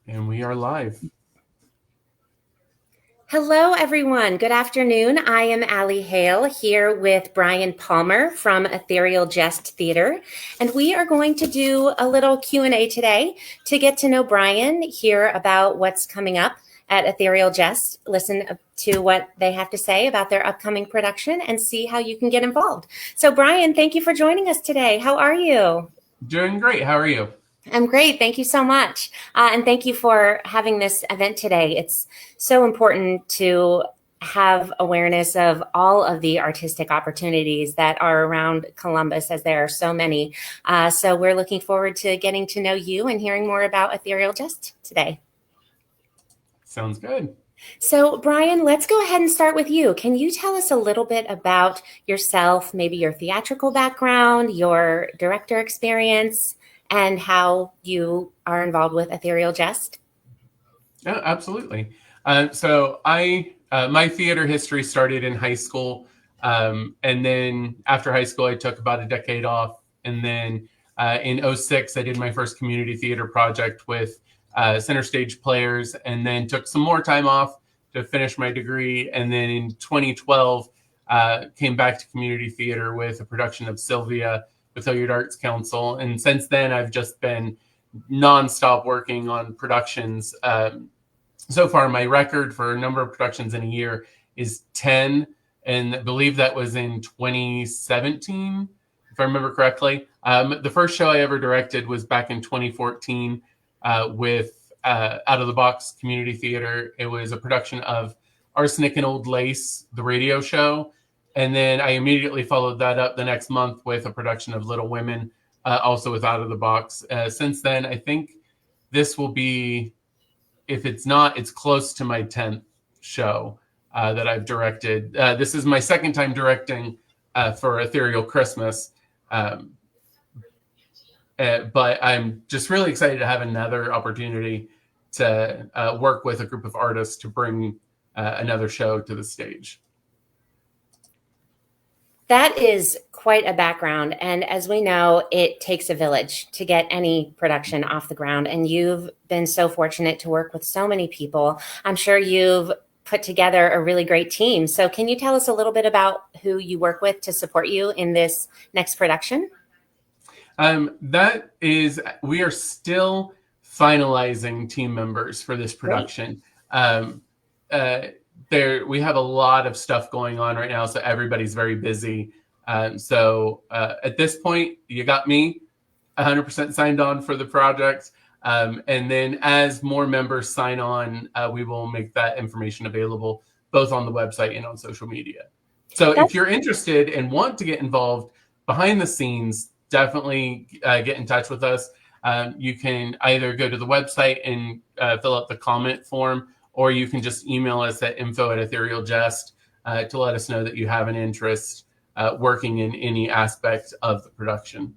And we are live. Hello, everyone. Good afternoon. I am Allie Hale here with Brian Palmer from Ethereal Jest Theater, and we are going to do a little Q&A today to get to know Brian, hear about what's coming up at Ethereal Jest, listen to what they have to say about their upcoming production, and see how you can get involved. So, Brian, thank you for joining us today. How are you? Doing great. How are you? I'm great. Thank you so much. And thank you for having this event today. It's so important to have awareness of all of the artistic opportunities that are around Columbus, as there are so many. So we're looking forward to getting to know you and hearing more about Ethereal Jest today. Sounds good. So, Brian, let's go ahead and start with you. Can you tell us a little bit about yourself, maybe your theatrical background, your director experience, and how you are involved with Ethereal Jest? Yeah, absolutely. My theater history started in high school. And then after high school, I took about a decade off. And then in '06, I did my first community theater project with Center Stage Players, and then took some more time off to finish my degree. And then in 2012, came back to community theater with a production of Sylvia with Hilliard Arts Council. And since then, I've just been nonstop working on productions. So far, my record for a number of productions in a year is 10. And I believe that was in 2017, if I remember correctly. The first show I ever directed was back in 2014 with Out of the Box Community Theater. It was a production of Arsenic and Old Lace, the radio show. And then I immediately followed that up the next month with a production of Little Women, also with Out of the Box. Since then, I think this will be, if it's not, it's close to my 10th show that I've directed. This is my second time directing for Ethereal Christmas. But I'm just really excited to have another opportunity to work with a group of artists to bring another show to the stage. That is quite a background. And as we know, it takes a village to get any production off the ground. And you've been so fortunate to work with so many people. I'm sure you've put together a really great team. So can you tell us a little bit about who you work with to support you in this next production? We are still finalizing team members for this production. We have a lot of stuff going on right now, so everybody's very busy. So at this point, you got me 100% signed on for the project. And then as more members sign on, we will make that information available both on the website and on social media. So if you're interested and want to get involved behind the scenes, definitely get in touch with us. You can either go to the website and fill out the comment form, or you can just email us at info@etherealjest to let us know that you have an interest working in any aspect of the production.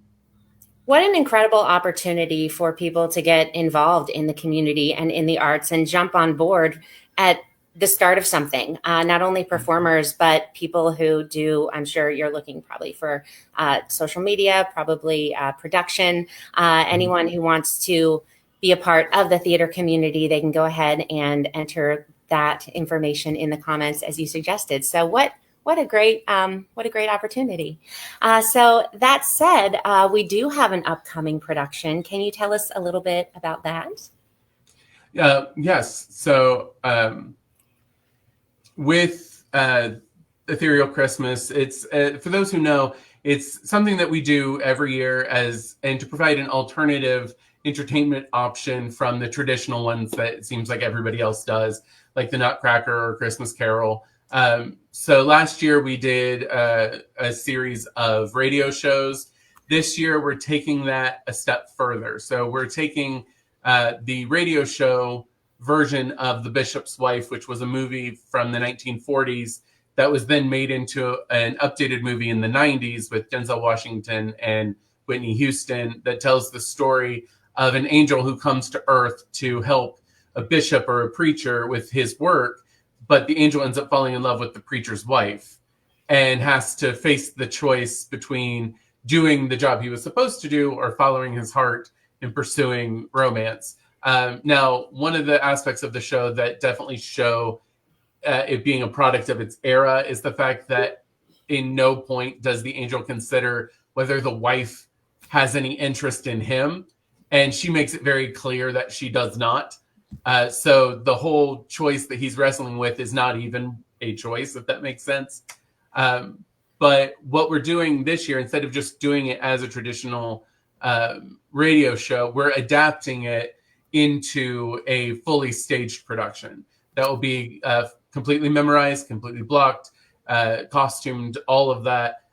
What an incredible opportunity for people to get involved in the community and in the arts and jump on board at the start of something. Not only performers, but people who do, I'm sure you're looking probably for social media, probably production, anyone who wants to be a part of the theater community, they can go ahead and enter that information in the comments as you suggested. So what a great opportunity. So that said, we do have an upcoming production. Can you tell us a little bit about that? Yes. So with Ethereal Christmas, it's for those who know, it's something that we do every year and to provide an alternative entertainment option from the traditional ones that it seems like everybody else does, like the Nutcracker or Christmas Carol. So last year we did a series of radio shows. This year we're taking that a step further. So we're taking the radio show version of The Bishop's Wife, which was a movie from the 1940s that was then made into an updated movie in the 90s with Denzel Washington and Whitney Houston, that tells the story of an angel who comes to Earth to help a bishop or a preacher with his work, but the angel ends up falling in love with the preacher's wife and has to face the choice between doing the job he was supposed to do or following his heart and pursuing romance. Now, one of the aspects of the show that definitely show it being a product of its era is the fact that in no point does the angel consider whether the wife has any interest in him. And she makes it very clear that she does not. So the whole choice that he's wrestling with is not even a choice, if that makes sense. But what we're doing this year, instead of just doing it as a traditional radio show, we're adapting it into a fully staged production that will be completely memorized, completely blocked, costumed, all of that.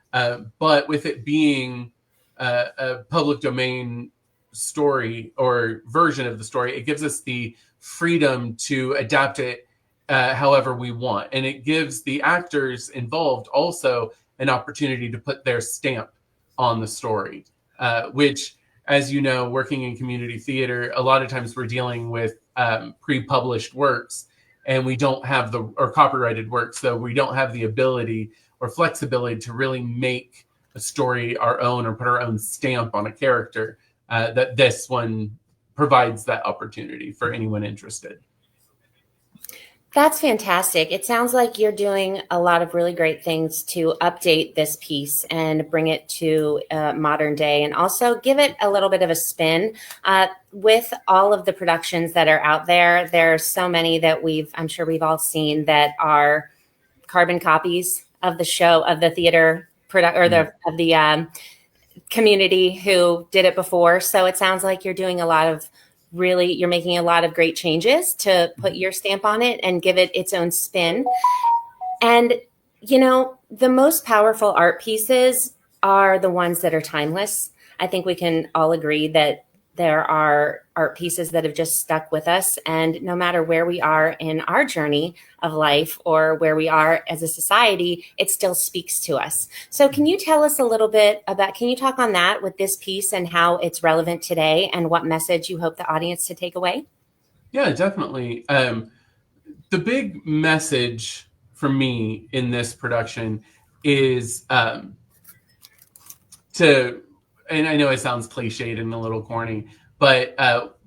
But with it being a public domain story or version of the story, it gives us the freedom to adapt it however we want. And it gives the actors involved also an opportunity to put their stamp on the story, which, as you know, working in community theater, a lot of times we're dealing with pre-published works, and we don't have or copyrighted works, so we don't have the ability or flexibility to really make a story our own or put our own stamp on a character. That this one provides that opportunity for anyone interested. That's fantastic. It sounds like you're doing a lot of really great things to update this piece and bring it to modern day, and also give it a little bit of a spin. With all of the productions that are out there, there's so many that I'm sure we've all seen that are carbon copies of the show, of the theater of the community who did it before. So it sounds like you're doing you're making a lot of great changes to put your stamp on it and give it its own spin. And, the most powerful art pieces are the ones that are timeless. I think we can all agree that there are art pieces that have just stuck with us. And no matter where we are in our journey of life or where we are as a society, it still speaks to us. So can you tell us a little bit can you talk on that with this piece and how it's relevant today and what message you hope the audience to take away? Yeah, definitely. The big message for me in this production is and I know it sounds cliched and a little corny, but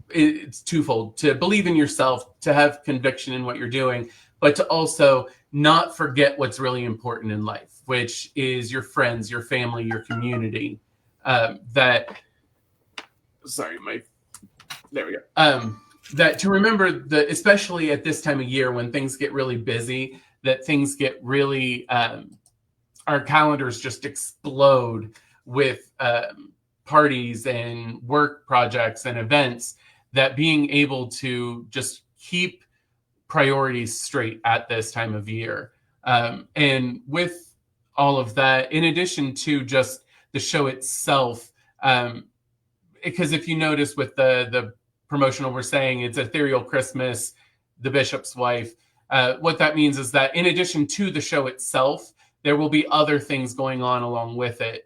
it's twofold: to believe in yourself, to have conviction in what you're doing, but to also not forget what's really important in life, which is your friends, your family, your community. There we go. That to remember especially at this time of year when things get really busy, that things get really, our calendars just explode with parties and work projects and events, that being able to just keep priorities straight at this time of year. And with all of that, in addition to just the show itself, because if you notice with the promotional, we're saying it's Ethereal Christmas, The Bishop's Wife. What that means is that in addition to the show itself, there will be other things going on along with it.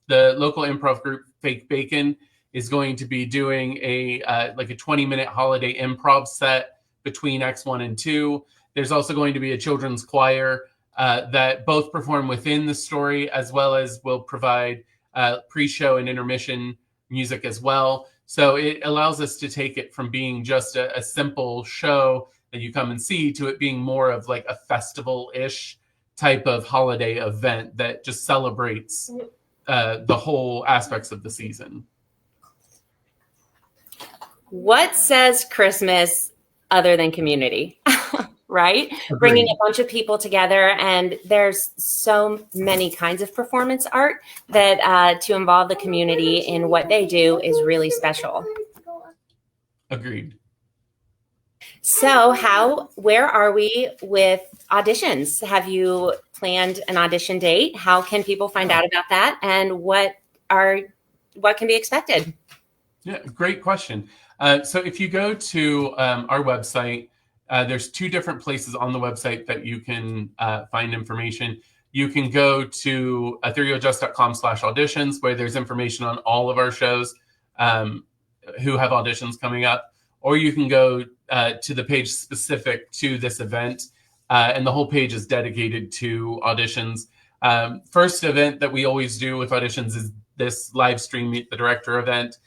The local improv group Fake Bacon is going to be doing a 20-minute holiday improv set between Acts 1 and 2. There's also going to be a children's choir that both perform within the story, as well as will provide pre-show and intermission music as well. So it allows us to take it from being just a simple show that you come and see to it being more of like a festival-ish type of holiday event that just celebrates the whole aspects of the season. What says Christmas other than community, right? Agreed. Bringing a bunch of people together, and there's so many kinds of performance art that to involve the community in what they do is really special. Agreed. So where are we with auditions? Have you planned an audition date? How can people find out about that? And what can be expected? Yeah, great question. So if you go to our website, there's two different places on the website that you can find information. You can go to etherealjust.com/auditions, where there's information on all of our shows who have auditions coming up. Or you can go to the page specific to this event, and the whole page is dedicated to auditions. First event that we always do with auditions is this live stream Meet the Director event.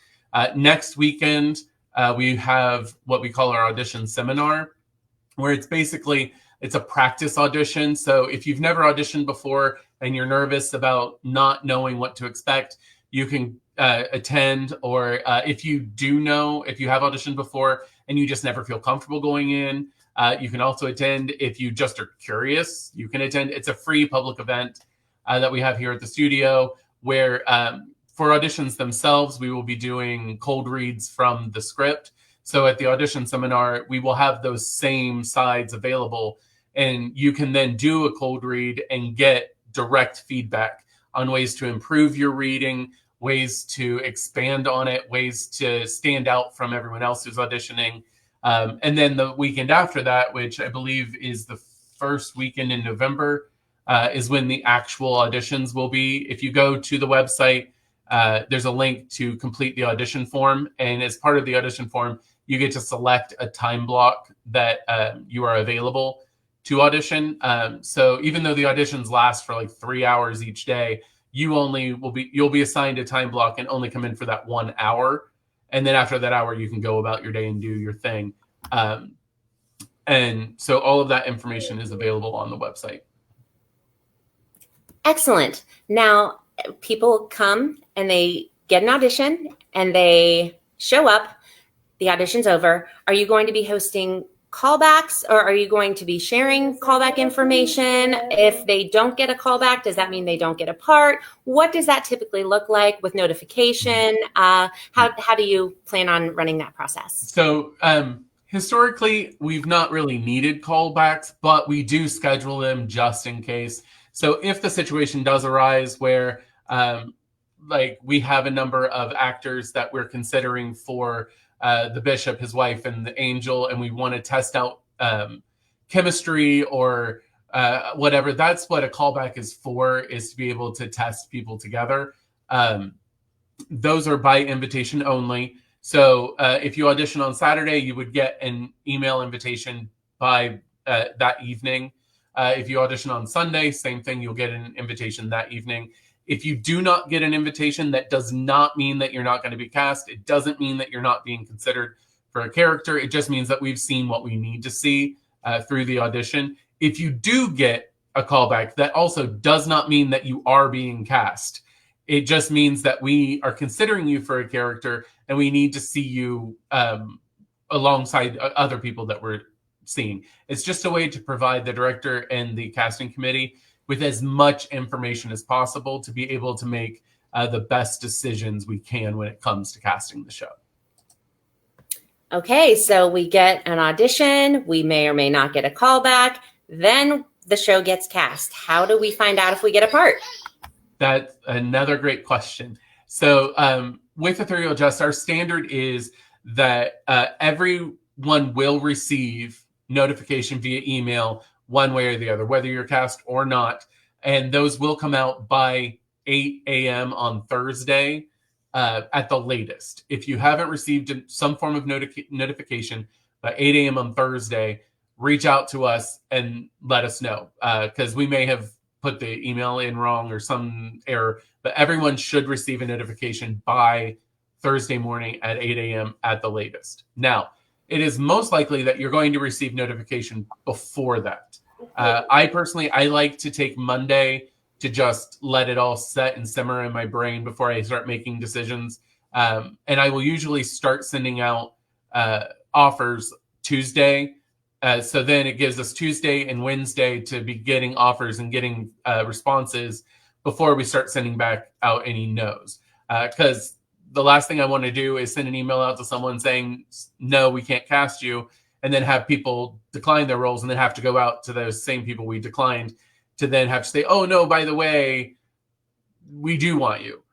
Next weekend, we have what we call our audition seminar, where it's a practice audition. So if you've never auditioned before and you're nervous about not knowing what to expect, you can attend. Or if you have auditioned before and you just never feel comfortable going in, you can also attend. If you just are curious, you can attend. It's a free public event that we have here at the studio, where for auditions themselves, we will be doing cold reads from the script. So at the audition seminar, we will have those same sides available, and you can then do a cold read and get direct feedback on ways to improve your reading, ways to expand on it, ways to stand out from everyone else who's auditioning. And then the weekend after that, which I believe is the first weekend in November, is when the actual auditions will be. If you go to the website, there's a link to complete the audition form. And as part of the audition form, you get to select a time block that you are available to audition. So even though the auditions last for like 3 hours each day, you'll be assigned a time block and only come in for that 1 hour. And then after that hour, you can go about your day and do your thing. And so all of that information is available on the website. Excellent. Now, people come and they get an audition and they show up. The audition's over. Are you going to be hosting callbacks, or are you going to be sharing callback information? If they don't get a callback, does that mean they don't get a part? What does that typically look like with notification? How do you plan on running that process? So historically, we've not really needed callbacks, but we do schedule them just in case. So if the situation does arise where like we have a number of actors that we're considering for the bishop, his wife, and the angel, and we want to test out chemistry or whatever, that's what a callback is for, is to be able to test people together. Those are by invitation only. So if you audition on Saturday, you would get an email invitation by that evening. If you audition on Sunday, same thing, you'll get an invitation that evening. If you do not get an invitation, that does not mean that you're not going to be cast. It doesn't mean that you're not being considered for a character. It just means that we've seen what we need to see through the audition. If you do get a callback, that also does not mean that you are being cast. It just means that we are considering you for a character and we need to see you alongside other people that we're seeing. It's just a way to provide the director and the casting committee with as much information as possible to be able to make the best decisions we can when it comes to casting the show. Okay, so we get an audition, we may or may not get a callback, then the show gets cast. How do we find out if we get a part? That's another great question. So with Ethereal Just, our standard is that everyone will receive notification via email one way or the other, whether you're cast or not. And those will come out by 8 a.m. on Thursday at the latest. If you haven't received some form of notification by 8 a.m. on Thursday, reach out to us and let us know, because we may have put the email in wrong or some error, but everyone should receive a notification by Thursday morning at 8 a.m. at the latest. Now, it is most likely that you're going to receive notification before that. I like to take Monday to just let it all set and simmer in my brain before I start making decisions. And I will usually start sending out offers Tuesday. So then it gives us Tuesday and Wednesday to be getting offers and getting responses before we start sending back out any no's. Because the last thing I want to do is send an email out to someone saying, no, we can't cast you, and then have people decline their roles and then have to go out to those same people we declined to then have to say, oh, no, by the way, we do want you.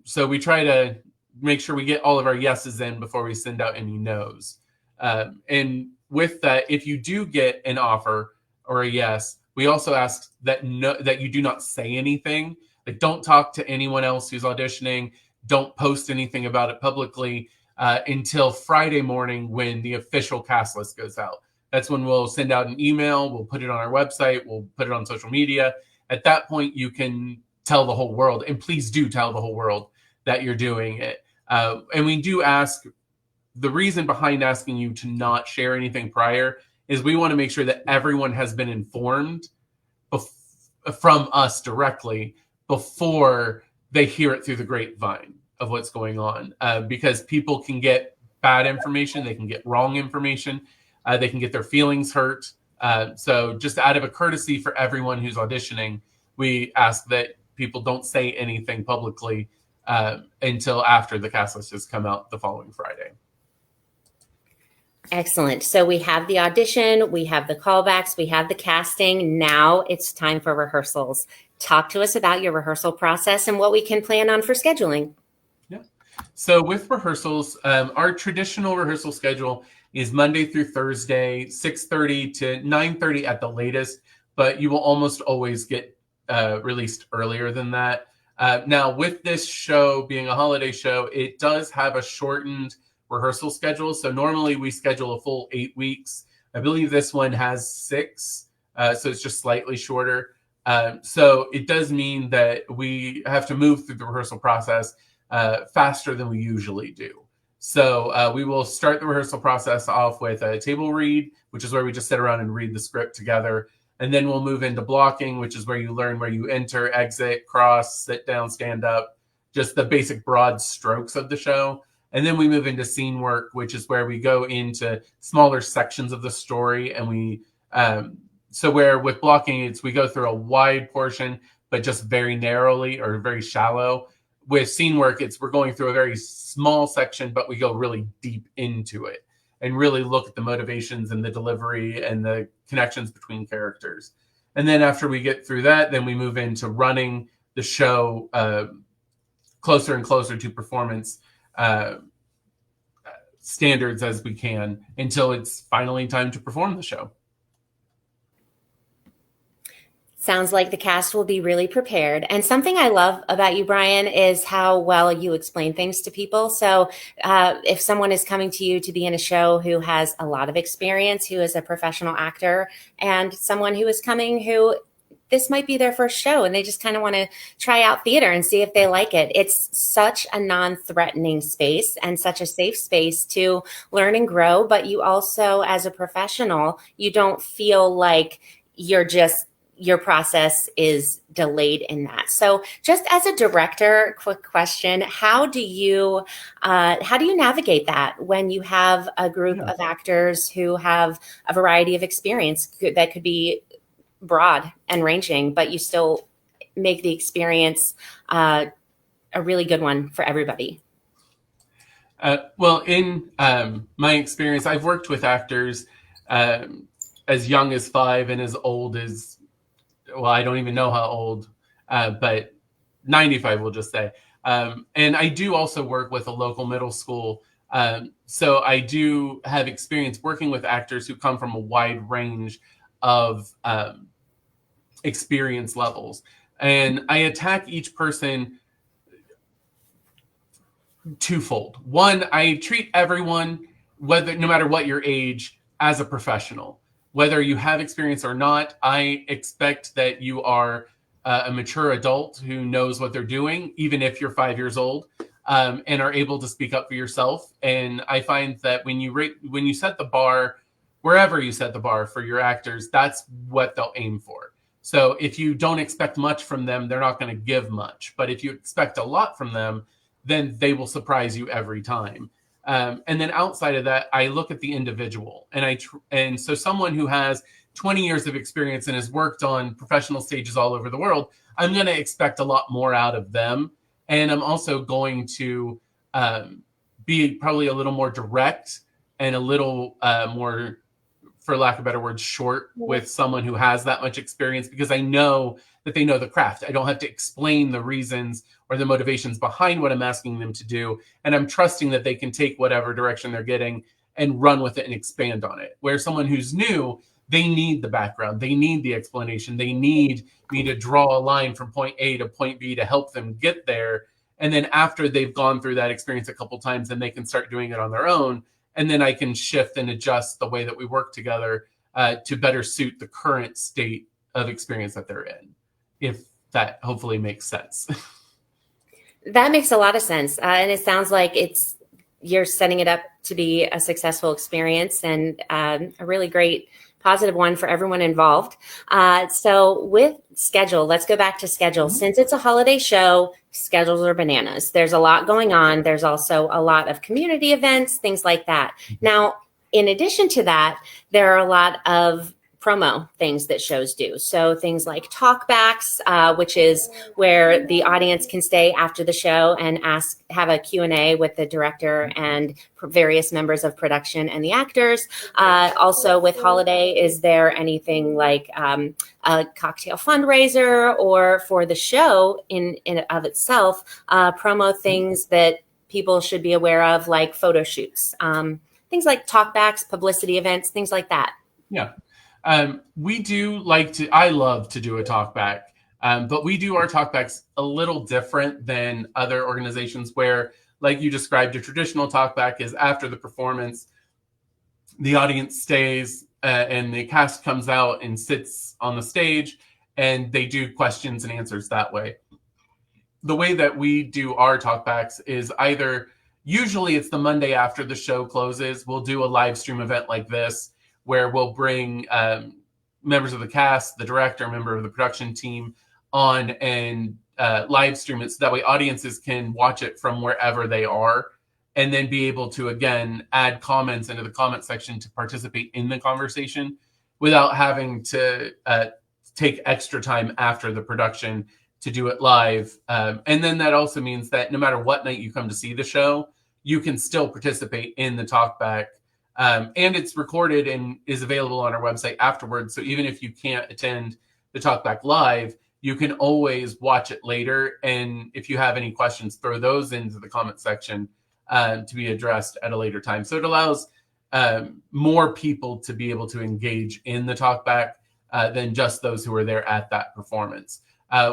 So we try to make sure we get all of our yeses in before we send out any no's. And with that, if you do get an offer or a yes, we also ask that you do not say anything. Like, don't talk to anyone else who's auditioning. Don't post anything about it publicly until Friday morning when the official cast list goes out. That's when we'll send out an email. We'll put it on our website. We'll put it on social media. At that point, you can tell the whole world, and please do tell the whole world that you're doing it. And we do ask the reason behind asking you to not share anything prior is we want to make sure that everyone has been informed from us directly before they hear it through the grapevine of what's going on, because people can get bad information, they can get wrong information, they can get their feelings hurt. So just out of a courtesy for everyone who's auditioning, we ask that people don't say anything publicly until after the cast list has come out the following Friday. Excellent. So we have the audition, we have the callbacks, we have the casting. Now it's time for rehearsals. Talk to us about your rehearsal process and what we can plan on for scheduling. Yeah. So with rehearsals, our traditional rehearsal schedule is Monday through Thursday, 6:30 to 9:30 at the latest, but you will almost always get released earlier than that. Now, with this show being a holiday show, it does have a shortened rehearsal schedule. So normally we schedule a full 8 weeks. I believe this one has 6, so it's just slightly shorter. So it does mean that we have to move through the rehearsal process faster than we usually do. So we will start the rehearsal process off with a table read, which is where we just sit around and read the script together. And then we'll move into blocking, which is where you learn where you enter, exit, cross, sit down, stand up, just the basic broad strokes of the show. And then we move into scene work, which is where we go into smaller sections of the story. And we, so where with blocking, it's we go through a wide portion, but just very narrowly or very shallow. With scene work, it's we're going through a very small section, but we go really deep into it and really look at the motivations and the delivery and the connections between characters. And then after we get through that, then we move into running the show closer and closer to performance standards as we can until it's finally time to perform the show. Sounds like the cast will be really prepared. And something I love about you, Brian, is how well you explain things to people. So if someone is coming to you to be in a show who has a lot of experience, who is a professional actor, and someone who is coming who this might be their first show and they just kind of want to try out theater and see if they like it. It's such a non-threatening space and such a safe space to learn and grow. But you also, as a professional, you don't feel like your process is delayed in that. So just as a director, quick question, how do you navigate that when you have a group of actors who have a variety of experience that could be broad and ranging, but you still make the experience a really good one for everybody? Well, in my experience, I've worked with actors as young as 5 and as old as, well, I don't even know how old, but 95, we'll just say. And I do also work with a local middle school. So I do have experience working with actors who come from a wide range of experience levels. And I attack each person twofold. One, I treat everyone, no matter what your age, as a professional. Whether you have experience or not, I expect that you are a mature adult who knows what they're doing, even if you're 5 years old, and are able to speak up for yourself. And I find that when you set the bar, wherever you set the bar for your actors, that's what they'll aim for. So if you don't expect much from them, they're not going to give much. But if you expect a lot from them, then they will surprise you every time. And then outside of that, I look at the individual, and so someone who has 20 years of experience and has worked on professional stages all over the world, I'm going to expect a lot more out of them. And I'm also going to be probably a little more direct and a little more, for lack of a better word, short with someone who has that much experience, because I know that they know the craft. I don't have to explain the reasons or the motivations behind what I'm asking them to do. And I'm trusting that they can take whatever direction they're getting and run with it and expand on it. Where someone who's new, they need the background. They need the explanation. They need me to draw a line from point A to point B to help them get there. And then after they've gone through that experience a couple times, then they can start doing it on their own. And then I can shift and adjust the way that we work together to better suit the current state of experience that they're in, if that hopefully makes sense. That makes a lot of sense. And it sounds like you're setting it up to be a successful experience and a really great positive one for everyone involved. So with schedule, let's go back to schedule. Since it's a holiday show, schedules are bananas. There's a lot going on. There's also a lot of community events, things like that. Now, in addition to that, there are a lot of promo things that shows do. So things like talkbacks, which is where the audience can stay after the show and have a Q&A with the director and various members of production and the actors. Also with holiday, is there anything like a cocktail fundraiser, or for the show in of itself, promo things that people should be aware of, like photo shoots, things like talkbacks, publicity events, things like that. Yeah. We do I love to do a talkback, but we do our talkbacks a little different than other organizations where, like you described, a traditional talkback is after the performance, the audience stays and the cast comes out and sits on the stage and they do questions and answers that way. The way that we do our talkbacks is usually it's the Monday after the show closes. We'll do a live stream event like this, where we'll bring members of the cast, the director, member of the production team on and live stream it so that way audiences can watch it from wherever they are and then be able to, again, add comments into the comment section to participate in the conversation without having to take extra time after the production to do it live. And then that also means that no matter what night you come to see the show, you can still participate in the talkback. And it's recorded and is available on our website afterwards. So even if you can't attend the talkback live, you can always watch it later. And if you have any questions, throw those into the comment section to be addressed at a later time. So it allows more people to be able to engage in the talkback than just those who are there at that performance.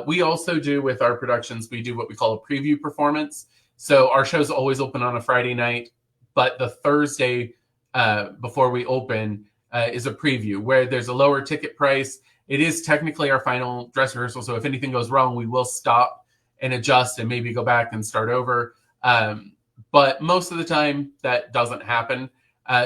We also do, with our productions, we do what we call a preview performance. So our show's always open on a Friday night, but the Thursday before we open is a preview where there's a lower ticket price. It is technically our final dress rehearsal, so if anything goes wrong, we will stop and adjust and maybe go back and start over. But most of the time, that doesn't happen.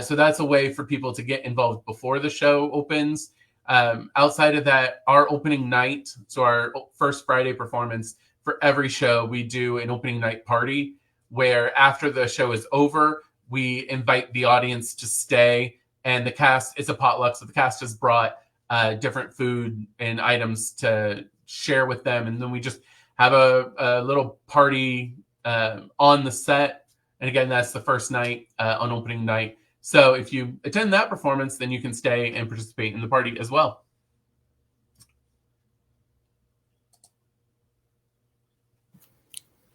So that's a way for people to get involved before the show opens. Outside of that, our opening night, so our first Friday performance, for every show, we do an opening night party where after the show is over, we invite the audience to stay, and the cast, it's a potluck, so the cast has brought different food and items to share with them, and then we just have a little party on the set. And again, that's the first night on opening night. So if you attend that performance, then you can stay and participate in the party as well.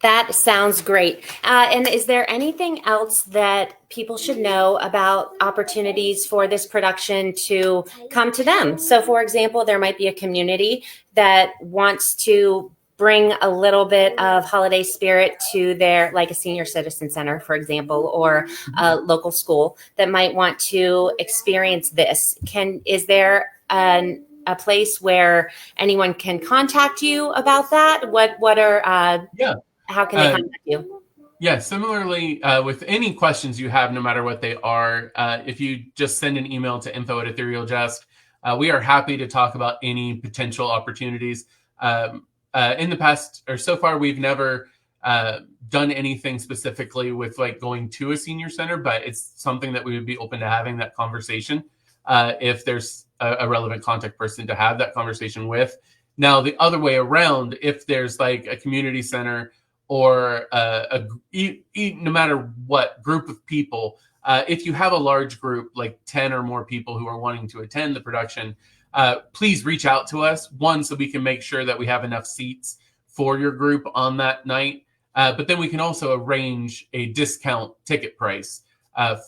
That sounds great. And is there anything else that people should know about opportunities for this production to come to them? So, for example, there might be a community that wants to bring a little bit of holiday spirit to their, like a senior citizen center, for example, or a local school that might want to experience this. Is there a place where anyone can contact you about that? What are how can they contact you? Yeah, similarly, with any questions you have, no matter what they are, if you just send an email to info@etherealjest, we are happy to talk about any potential opportunities. In the past, or so far, we've never done anything specifically with like going to a senior center, but it's something that we would be open to having that conversation if there's a relevant contact person to have that conversation with. Now, the other way around, if there's like a community center or no matter what group of people, if you have a large group, like 10 or more people who are wanting to attend the production, please reach out to us, one, so we can make sure that we have enough seats for your group on that night. But then we can also arrange a discount ticket price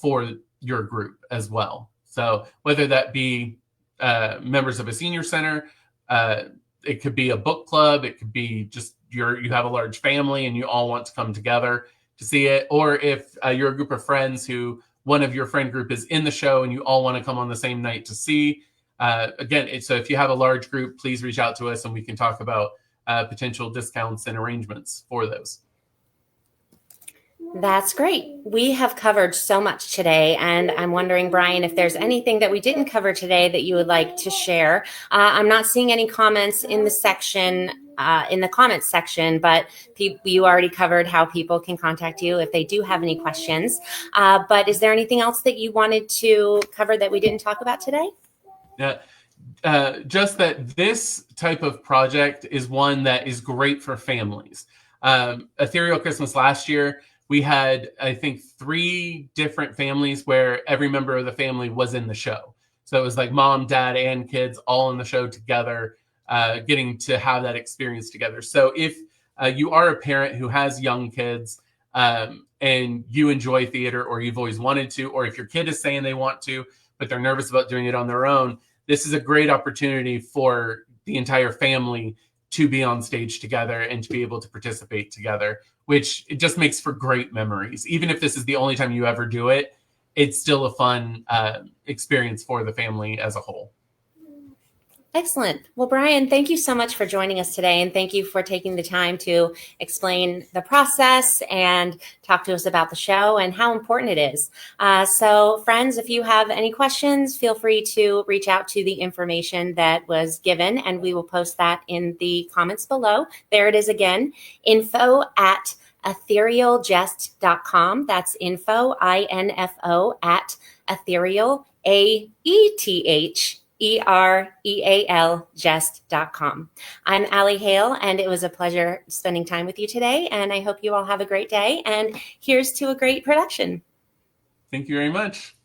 for your group as well. So whether that be members of a senior center, it could be a book club, it could be just you have a large family and you all want to come together to see it, or if you're a group of friends who one of your friend group is in the show and you all want to come on the same night to see. Again, so if you have a large group, please reach out to us and we can talk about potential discounts and arrangements for those. That's great. We have covered so much today, and I'm wondering, Brian, if there's anything that we didn't cover today that you would like to share. I'm not seeing any comments in the section, in the comments section, but you already covered how people can contact you if they do have any questions. But is there anything else that you wanted to cover that we didn't talk about today? Yeah. Just that this type of project is one that is great for families. Ethereal Christmas last year, we had, I think, 3 different families where every member of the family was in the show. So it was like mom, dad, and kids all in the show together, getting to have that experience together. So if you are a parent who has young kids, and you enjoy theater, or you've always wanted to, or if your kid is saying they want to, but they're nervous about doing it on their own, this is a great opportunity for the entire family to be on stage together and to be able to participate together, which it just makes for great memories. Even if this is the only time you ever do it, it's still a fun experience for the family as a whole. Excellent. Well, Brian, thank you so much for joining us today, and thank you for taking the time to explain the process and talk to us about the show and how important it is. So, friends, if you have any questions, feel free to reach out to the information that was given, and we will post that in the comments below. There it is again, info@etherealjest.com. That's info, INFO, at ethereal, ETHEREAL, jest.com. I'm Allie Hale, and it was a pleasure spending time with you today, and I hope you all have a great day, and here's to a great production. Thank you very much.